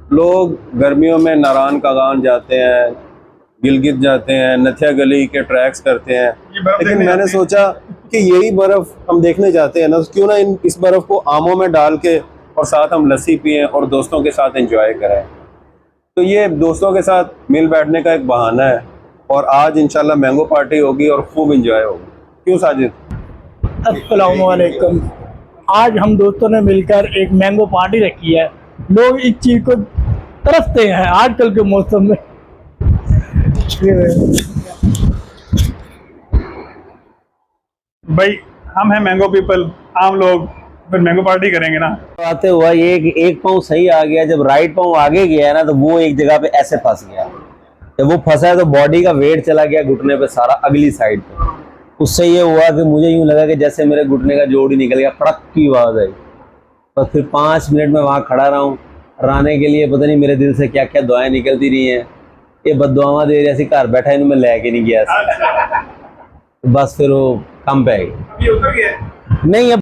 लोग गर्मियों में नारायण कागान जाते हैं, गिलगित जाते हैं, नथिया गली के ट्रैक्स करते हैं, लेकिन मैंने सोचा कि यही बर्फ़ हम देखने जाते हैं ना, तो क्यों ना इस बर्फ़ को आमों में डाल के और साथ हम लस्सी पिएं और दोस्तों के साथ एंजॉय करें। तो ये दोस्तों के साथ मिल बैठने का एक बहाना है और आज इंशाल्लाह मैंगो पार्टी होगी और खूब एंजॉय होगी। क्यों साजिद? अस्सलाम वालेकुम। आज हम दोस्तों ने मिलकर एक मैंगो पार्टी रखी है। लोग इस चीज़ को तरसते हैं आजकल के मौसम में। भाई हम हैं मैंगो पीपल, आम लोग, फिर मैंगो पार्टी करेंगे ना। आते हुआ ये एक पाँव सही आ गया, जब राइट पाँव आगे गया ना तो वो एक जगह पे ऐसे फंस गया। जब वो फंसा है तो बॉडी का वेट चला गया घुटने पे सारा अगली साइड पे। उससे ये हुआ कि मुझे यूं लगा कि जैसे मेरे घुटने का जोड़ ही निकल गया, पड़क की आवाज़ आई। और फिर 5 मिनट में वहाँ खड़ा रहा हूँ रहने के लिए। पता नहीं मेरे दिल से क्या क्या दुआएं निकलती रही हैं। ये बददुआवां दे रही ऐसी, घर बैठा इन्हें मैं लेके नहीं गया। बस फिर वो कम पे ये उतर गया। नहीं। अब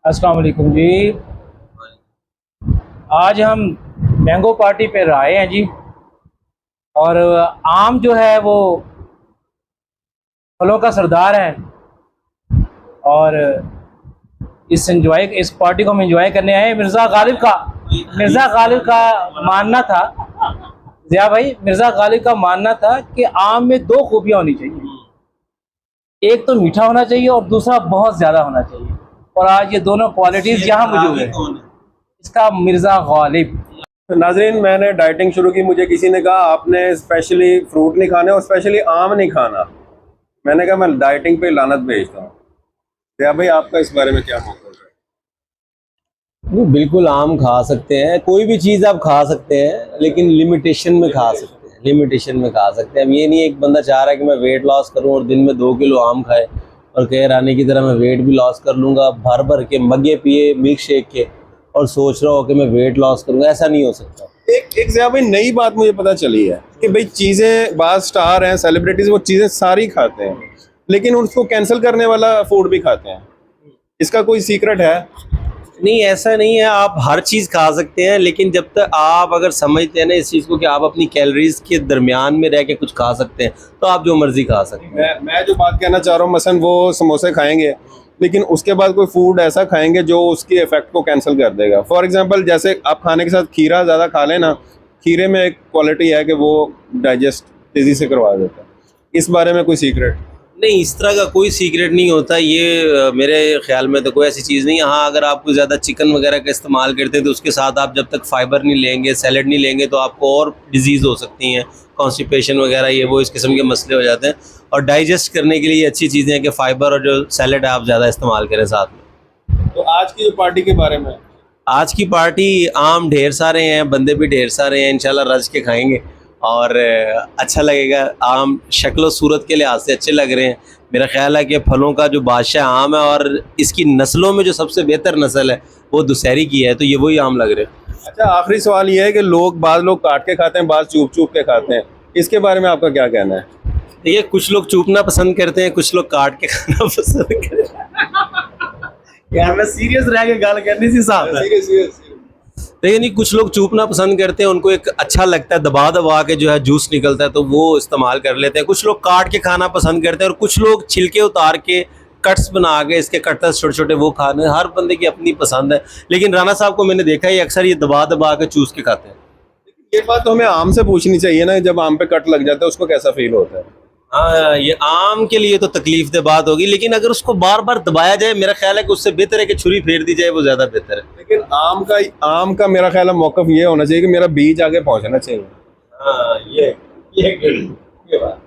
अस्सलाम वालेकुम जी। आज हम मैंगो पार्टी पे आए हैं जी। और आम जो है वो फलों का सरदार है और इस पार्टी को हम एंजॉय करने आए हैं। मिर्ज़ा गालिब का मानना था, ज़िया भाई, मिर्ज़ा गालिब का मानना था कि आम में 2 खूबियाँ होनी चाहिए। एक तो मीठा होना चाहिए और दूसरा बहुत ज़्यादा होना चाहिए। और आज ये दोनों क्वालिटीज़ यहाँ मौजूद है। इसका मिर्ज़ा गालिब। नाज़रीन, मैंने डाइटिंग शुरू की। मुझे किसी ने कहा आपने स्पेशली फ्रूट नहीं खाने और स्पेशली आम नहीं खाना। मैंने कहा मैं डाइटिंग पे लानत भेजता हूँ। क्या भाई आपका इस बारे में क्या मौक़िफ़ है? वो बिल्कुल आम खा सकते हैं, कोई भी चीज़ आप खा सकते हैं, लेकिन लिमिटेशन में खा सकते हैं। लिमिटेशन में खा सकते हैं। अब ये नहीं एक बंदा चाह रहा है कि मैं वेट लॉस करूं और दिन में 2 किलो आम खाए और कह रानी की तरह मैं वेट भी लॉस कर लूँगा, भर भर के मग्गे पिए मिल्क शेक के और सोच रहा हो कि मैं वेट लॉस करूँगा। ऐसा नहीं हो सकता। एक ज़िया भाई नई बात मुझे पता चली है कि भाई चीज़ें, बाज़ स्टार हैं, सेलिब्रिटीज़, वो चीज़ें सारी खाते हैं लेकिन उसको कैंसिल करने वाला फूड भी खाते हैं। इसका कोई सीक्रेट है? नहीं, ऐसा नहीं है। आप हर चीज़ खा सकते हैं, लेकिन जब तक आप अगर समझते हैं ना इस चीज़ को कि आप अपनी कैलोरीज के दरमियान में रह के कुछ खा सकते हैं, तो आप जो मर्जी खा सकते हैं। मैं जो बात कहना चाह रहा हूँ, मसलन वो समोसे खाएंगे लेकिन उसके बाद कोई फूड ऐसा खाएंगे जो उसकी इफेक्ट को कैंसिल कर देगा। फॉर एग्जांपल, जैसे आप खाने के साथ खीरा ज़्यादा खा लें ना, खीरे में एक क्वालिटी है कि वो डाइजेस्ट तेज़ी से करवा देता है। इस बारे में कोई सीक्रेट? नहीं, इस तरह का कोई सीक्रेट नहीं होता। ये मेरे ख्याल में तो कोई ऐसी चीज़ नहीं है। हाँ, अगर आप कोई ज़्यादा चिकन वगैरह का इस्तेमाल करते हैं तो उसके साथ आप जब तक फाइबर नहीं लेंगे, सैलड नहीं लेंगे, तो आपको और डिजीज़ हो सकती हैं, कॉन्स्टिपेशन वगैरह, ये वो इस किस्म के मसले हो जाते हैं। और डाइजेस्ट करने के लिए अच्छी चीज़ें हैं कि फ़ाइबर और जो सैलड है आप ज़्यादा इस्तेमाल करें साथ में। तो आज की जो पार्टी के बारे में? आज की पार्टी, आम ढेर सारे हैं, बंदे भी ढेर सारे हैं, इंशाल्लाह रज के खाएंगे और अच्छा लगेगा। आम शक्ल सूरत के लिहाज से अच्छे लग रहे हैं। मेरा ख्याल है कि फलों का जो बादशाह आम है और इसकी नस्लों में जो सबसे बेहतर नस्ल है वो दुशहरी की है, तो ये वही आम लग रहे हैं। अच्छा, आखिरी सवाल ये है कि बाज़ लोग काट के खाते हैं, बाज़ चूप चूप के खाते हैं। इसके बारे में आपका क्या कहना है? देखिए, कुछ लोग चूपना पसंद करते हैं, कुछ लोग काट के खाना पसंद करते हैं। यार मैं सीरियस रह के गाल करनी सी साहब। लेकिन नहीं, कुछ लोग चूपना पसंद करते हैं, उनको एक अच्छा लगता है, दबा दबा के जो है जूस निकलता है तो वो इस्तेमाल कर लेते हैं। कुछ लोग काट के खाना पसंद करते हैं और कुछ लोग छिलके उतार के कट्स बना के इसके कट्स छोटे छोटे वो खाने। हर बंदे की अपनी पसंद है। लेकिन राना साहब को मैंने देखा है अक्सर ये दबा दबा के चूस के खाते हैं। ये बात तो हमें आम से पूछनी चाहिए ना, जब आम पे कट लग जाता है उसको कैसा फील होता है? हाँ, ये आम के लिए तो तकलीफ दे बात होगी, लेकिन अगर उसको बार बार दबाया जाए, मेरा ख्याल है कि उससे बेहतर है कि छुरी फेर दी जाए, वो ज्यादा बेहतर है। लेकिन आम का मेरा ख्याल है मौक़िफ़ ये होना चाहिए कि मेरा बीज आगे पहुंचना चाहिए। हाँ, ये बात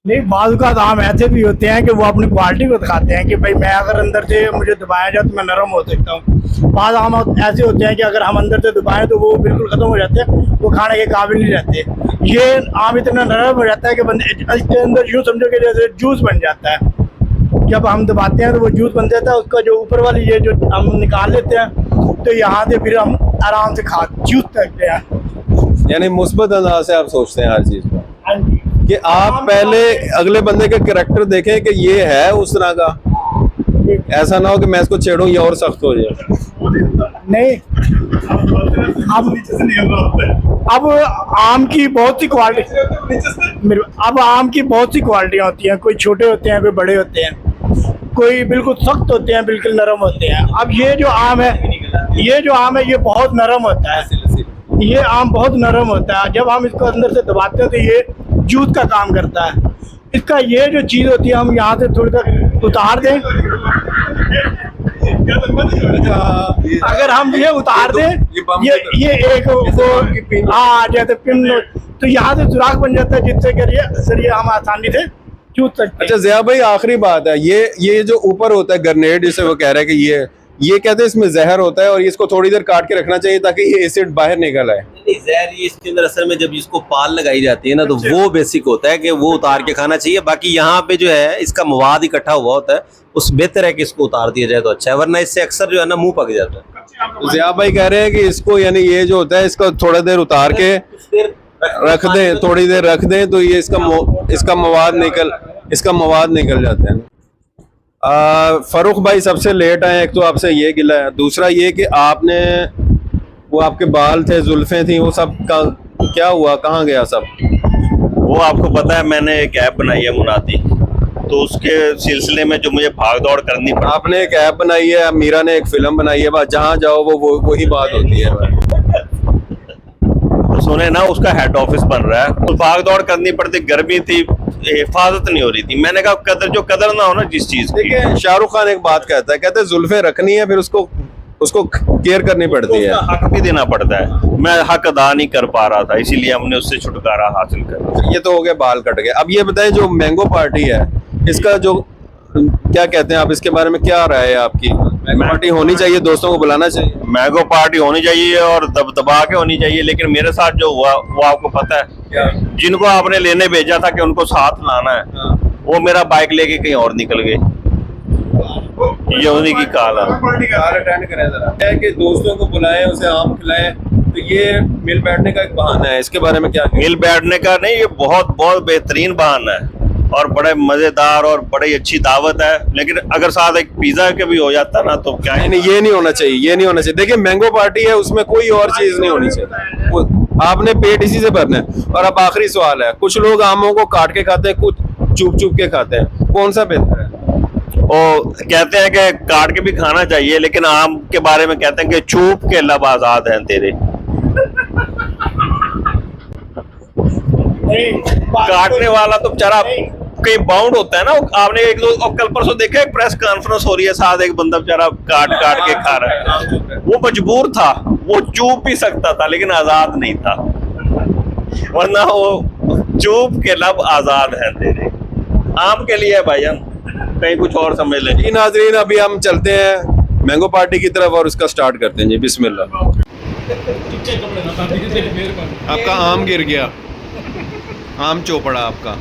नहीं, बाज़ का आम ऐसे भी होते हैं कि वो अपनी क्वालिटी को दिखाते हैं कि भाई मैं अगर अंदर से मुझे दबाया जाए तो मैं नरम हो सकता हूँ। बाज़ आम ऐसे होते हैं कि अगर हम अंदर से दबाएं तो वो बिल्कुल ख़त्म हो जाते हैं, वो खाने के काबिल नहीं रहते। ये आम इतना नरम हो जाता है कि बंदे इसके अंदर यूँ समझो कि जैसे जूस बन जाता है। जब हम दबाते हैं तो वो जूस बन जाता है, उसका जो ऊपर वाली ये जो हम निकाल लेते हैं तो यहाँ से फिर हम आराम से जूस सकते हैं। यानी मुस्बत अंदाज से आप सोचते हैं हर चीज़ को। हाँ जी, कि आप पहले अगले बंदे का कैरेक्टर देखें कि ये है उस तरह का, ऐसा ना हो कि मैं इसको छेड़ूं ये और सख्त हो जाए। नहीं अब आम की बहुत सी क्वालिटी, अब आम की बहुत सी क्वालिटियाँ होती हैं, कोई छोटे होते हैं, कोई बड़े होते हैं, कोई बिल्कुल सख्त होते हैं, बिल्कुल नरम होते हैं। अब ये जो आम है, ये बहुत नरम होता है, ये आम बहुत नरम होता है। जब हम इसको अंदर से दबाते हैं तो ये जूस का काम करता है। इसका ये जो चीज़ होती है, हम यहाँ से थोड़ी देर उतार दें, अगर हम ये उतार दें, ये एक वो हाँ जैसे पिन, तो यहाँ से सुराख बन जाता है, जिससे करिए हम आसानी से चूस सकते हैं। अच्छा ज़िया भाई, आखिरी बात है, ये जो ऊपर होता है ग्रेनेड, जिसे वो कह रहे हैं कि ये कहते हैं इसमें जहर होता है और इसको थोड़ी देर काट के रखना चाहिए ताकि ये एसिड बाहर निकल आए। नहीं, जहर ये इसके अंदर असल में जब इसको पाल लगाई जाती है ना, तो वो बेसिक होता है कि वो उतार के खाना चाहिए। बाकी यहाँ पे जो है इसका मवाद इकट्ठा हुआ होता है, उस बेहतर है कि इसको उतार दिया जाए तो अच्छा है, वरना इससे अक्सर जो है ना मुंह पक जाता है। ज़िया भाई कह रहे हैं कि इसको, यानी ये जो होता है, इसको थोड़ा देर उतार के रख दें, थोड़ी देर रख दें, तो ये इसका मवाद निकल जाता है। फरूख भाई सबसे लेट आए, एक तो आपसे ये गिला है, दूसरा ये कि आपने वो आपके बाल थे, जुल्फें थी, वो सब का क्या हुआ, कहाँ गया सब? वो आपको पता है, मैंने एक ऐप बनाई है मुनादी, तो उसके सिलसिले में जो मुझे भाग दौड़ करनी पड़ी। आपने एक ऐप बनाई है, मीरा ने एक फिल्म बनाई है, बस जहाँ जाओ वो वही बात होती है। तो सुने ना, उसका हेड ऑफिस बन रहा है, तो भाग दौड़ करनी पड़ती, गर्मी थी, हिफाजत नहीं हो रही थी। मैंने कहा जो कदर ना हो ना जिस चीज की। देखिए शाहरुख खान एक बात कहता है, कहते हैं जुल्फे रखनी है, फिर उसको केयर करनी पड़ती है, हक भी देना पड़ता है। मैं हक अदा नहीं कर पा रहा था, इसीलिए हमने उससे छुटकारा हासिल कर। ये तो हो गया, बाल कट गए। अब ये बताएं, जो मैंगो पार्टी है, इसका जो क्या कहते हैं आप, इसके बारे में क्या राय है आपकी? मैंगो पार्टी होनी चाहिए, दोस्तों को बुलाना चाहिए? मैंगो पार्टी होनी चाहिए और दबा के होनी चाहिए, लेकिन मेरे साथ जो हुआ वो आपको पता है क्या? जिनको आपने लेने भेजा था कि उनको साथ लाना है, वो मेरा बाइक लेके कहीं और निकल गए। ये उन्हीं की काल है। अटेंड करें जरा, है कि दोस्तों को बुलाएं, उसे आम खिलाएं, तो ये मिल बैठने का एक बहाना है, इसके बारे में क्या? मिल बैठने का नहीं, ये बहुत बहुत बेहतरीन बहाना है और बड़े मजेदार और बड़ी अच्छी दावत है। लेकिन अगर साथ एक पिज्जा के भी हो जाता ना तो क्या नहीं, ये नहीं होना चाहिए, ये नहीं होना चाहिए। देखिए मैंगो पार्टी है, उसमें कोई और चीज नहीं होनी चाहिए, आपने पेट इसी से भरना है। और अब आखिरी सवाल है, कुछ लोग आमों को काट के खाते हैं, कुछ चुप चुप के खाते हैं, कौन सा बेहतर है? और कहते हैं कि काट के भी खाना चाहिए, लेकिन आम के बारे में कहते हैं कि चूप के लब आजाद हैं तेरे। काटने वाला तो बेचारा कहीं बाउंड होता है ना। आपने एक दो कल परसों देखा, एक प्रेस कॉन्फ्रेंस हो रही है, साथ एक बंदा बेचारा काट के खा रहा है, वो मजबूर था, वो चूप भी सकता था लेकिन आजाद नहीं था, वरना वो चूप के लब आजाद है तेरे। आम के लिए भाईजान कहीं कुछ और समझ लें। जी नाजरीन, अभी हम चलते हैं मैंगो पार्टी की तरफ और उसका स्टार्ट करते हैं जी। बिस्मिल्लाह। आपका आम गिर गया, आम चौपड़ा आपका।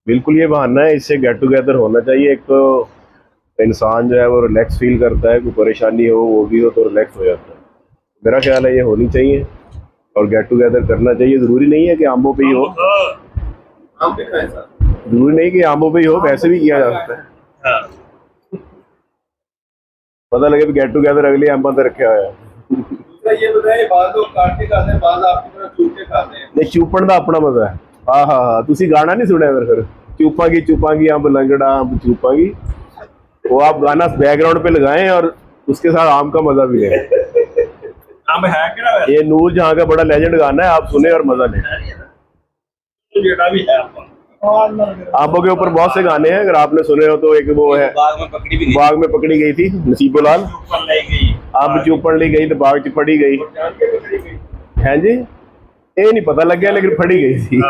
बिल्कुल ये बहाना है, इससे गेट टुगेदर होना चाहिए। एक तो इंसान जो है वो रिलैक्स फील करता है, कोई परेशानी हो वो भी हो तो रिलैक्स हो जाता है। मेरा ख्याल है ये होनी चाहिए और गेट टुगेदर करना चाहिए। ज़रूरी नहीं है कि आमों पे ही हो, जरूरी नहीं कि आमों पे ही हो, वैसे भी किया जा सकता है। पता लगे गेट टुगेदर अगले आम पर रखा हुआ है। ये बताइए, बाद लोग काट के खाते हैं, बाद आपकी तरह चूप के खाते हैं। नहीं, चूपण का अपना मजा है। हाँ, तुसी गाना नहीं सुना फिर चूपांगी अंब लंगड़ा अंब चूपांगी, वो आप गाना बैकग्राउंड पे लगाएं और उसके साथ आम का मजा भी लें। आम है क्या? ये नूर जहाँ का बड़ा लेजेंड गाना है, आप सुने और मजा लें। बेटा भी है आपका। आंखों के ऊपर बहुत से गाने हैं, अगर आपने सुने हो तो एक वो है बाग में पकड़ी भी गई। बाग में पकड़ी गई थी नसीबो लाल, आप चुपड़ ली गई तो बाग च फड़ी गई है जी, ये नहीं पता लग गया लेकिन फड़ी गई थी।